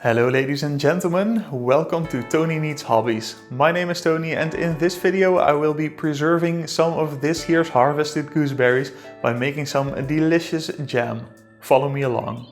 Hello ladies and gentlemen, welcome to Tony Needs Hobbies. My name is Tony and in this video I will be preserving some of this year's harvested gooseberries by making some delicious jam. Follow me along.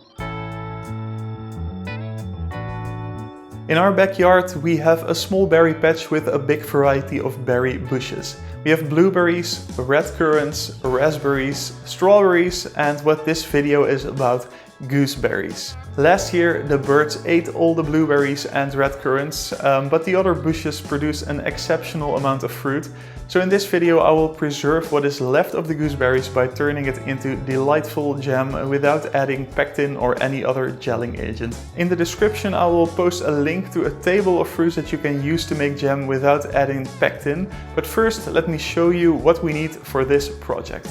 In our backyard we have a small berry patch with a big variety of berry bushes. We have blueberries, red currants, raspberries, strawberries and what this video is about, gooseberries. Last year the birds ate all the blueberries and red currants, but the other bushes produce an exceptional amount of fruit. So in this video I will preserve what is left of the gooseberries by turning it into delightful jam without adding pectin or any other gelling agent. In the description I will post a link to a table of fruits that you can use to make jam without adding pectin. But first let me show you what we need for this project.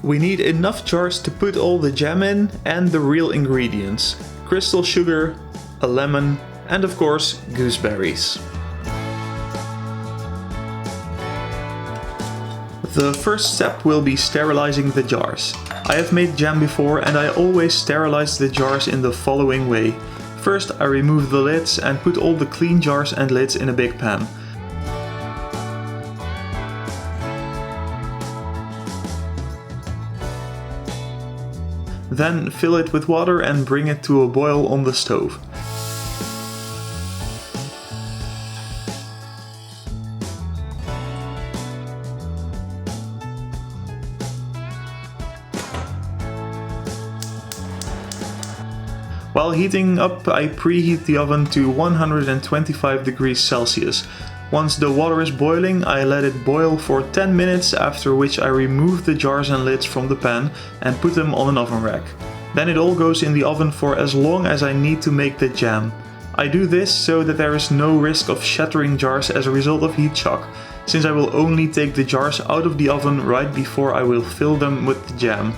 We need enough jars to put all the jam in and the real ingredients: crystal sugar, a lemon, and of course gooseberries. The first step will be sterilizing the jars. I have made jam before and I always sterilize the jars in the following way. First I remove the lids and put all the clean jars and lids in a big pan. Then fill it with water and bring it to a boil on the stove. While heating up, I preheat the oven to 125 degrees Celsius. Once the water is boiling, I let it boil for 10 minutes, after which I remove the jars and lids from the pan and put them on an oven rack. Then it all goes in the oven for as long as I need to make the jam. I do this so that there is no risk of shattering jars as a result of heat shock, since I will only take the jars out of the oven right before I will fill them with the jam.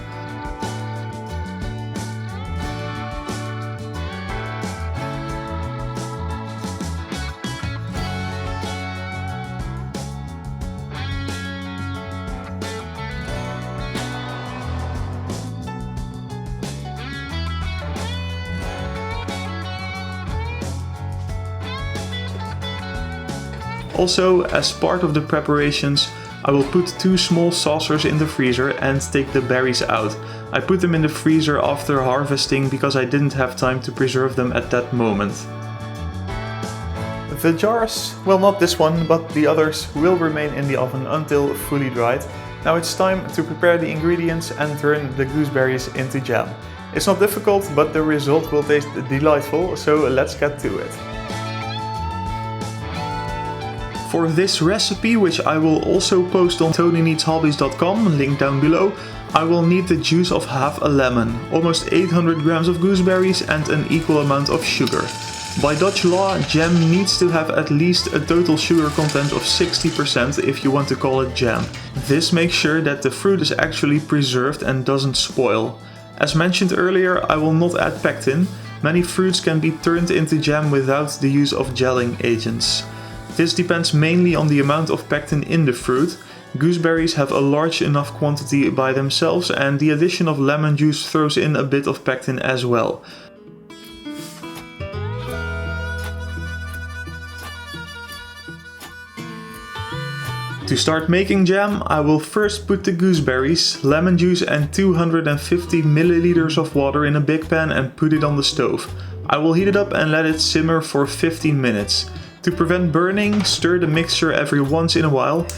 Also, as part of the preparations, I will put 2 small saucers in the freezer and take the berries out. I put them in the freezer after harvesting because I didn't have time to preserve them at that moment. The jars, well not this one, but the others, will remain in the oven until fully dried. Now it's time to prepare the ingredients and turn the gooseberries into jam. It's not difficult, but the result will taste delightful, so let's get to it. For this recipe, which I will also post on tonyneedshobbies.com, link down below, I will need the juice of half a lemon, almost 800 grams of gooseberries and an equal amount of sugar. By Dutch law, jam needs to have at least a total sugar content of 60% if you want to call it jam. This makes sure that the fruit is actually preserved and doesn't spoil. As mentioned earlier, I will not add pectin. Many fruits can be turned into jam without the use of gelling agents. This depends mainly on the amount of pectin in the fruit. Gooseberries have a large enough quantity by themselves and the addition of lemon juice throws in a bit of pectin as well. To start making jam, I will first put the gooseberries, lemon juice and 250 milliliters of water in a big pan and put it on the stove. I will heat it up and let it simmer for 15 minutes. To prevent burning, stir the mixture every once in a while.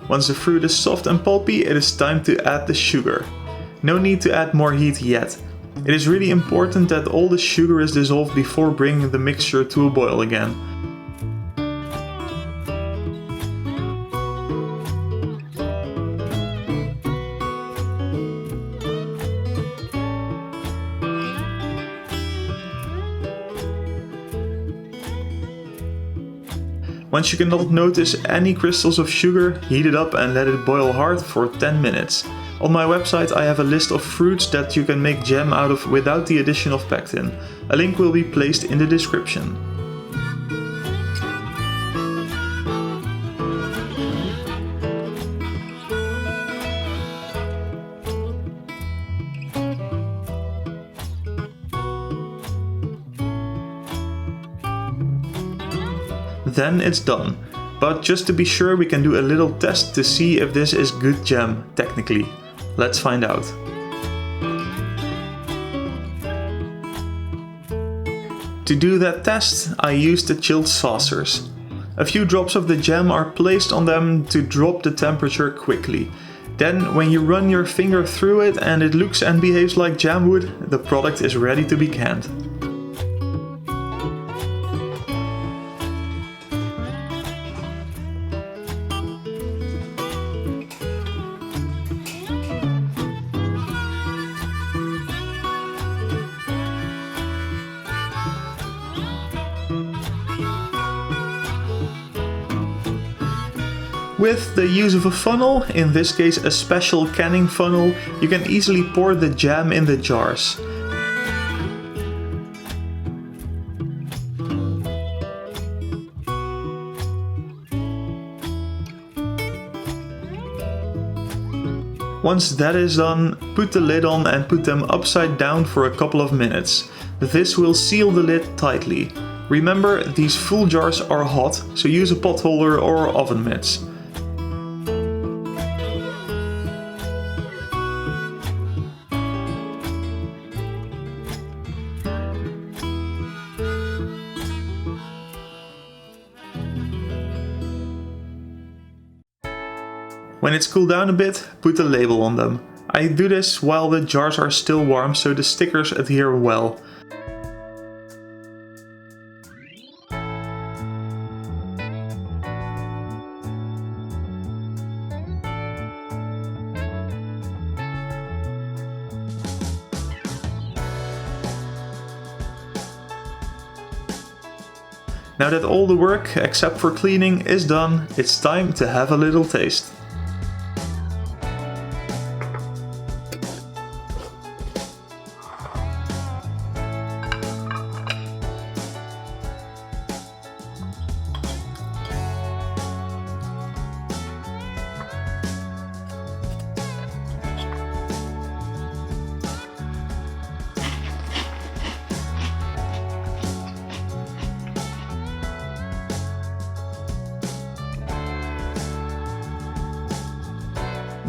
Once the fruit is soft and pulpy, it is time to add the sugar. No need to add more heat yet. It is really important that all the sugar is dissolved before bringing the mixture to a boil again. Once you cannot notice any crystals of sugar, heat it up and let it boil hard for 10 minutes. On my website I have a list of fruits that you can make jam out of without the addition of pectin. A link will be placed in the description. Then it's done. But just to be sure, we can do a little test to see if this is good jam, technically. Let's find out. To do that test, I used the chilled saucers. A few drops of the jam are placed on them to drop the temperature quickly. Then, when you run your finger through it and it looks and behaves like jam would, the product is ready to be canned. With the use of a funnel, in this case a special canning funnel, you can easily pour the jam in the jars. Once that is done, put the lid on and put them upside down for a couple of minutes. This will seal the lid tightly. Remember, these full jars are hot, so use a pot holder or oven mitts. When it's cooled down a bit, put a label on them. I do this while the jars are still warm so the stickers adhere well. Now that all the work, except for cleaning, is done, it's time to have a little taste.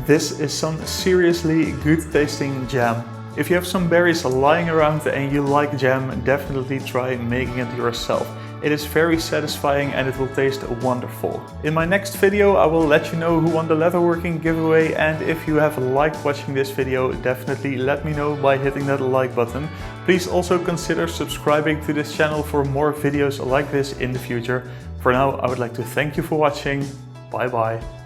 This is some seriously good tasting jam. If you have some berries lying around and you like jam, definitely try making it yourself. It is very satisfying and it will taste wonderful. In my next video I will let you know who won the leatherworking giveaway, and if you have liked watching this video, definitely let me know by hitting that like button. Please also consider subscribing to this channel for more videos like this in the future. For now, I would like to thank you for watching. Bye bye.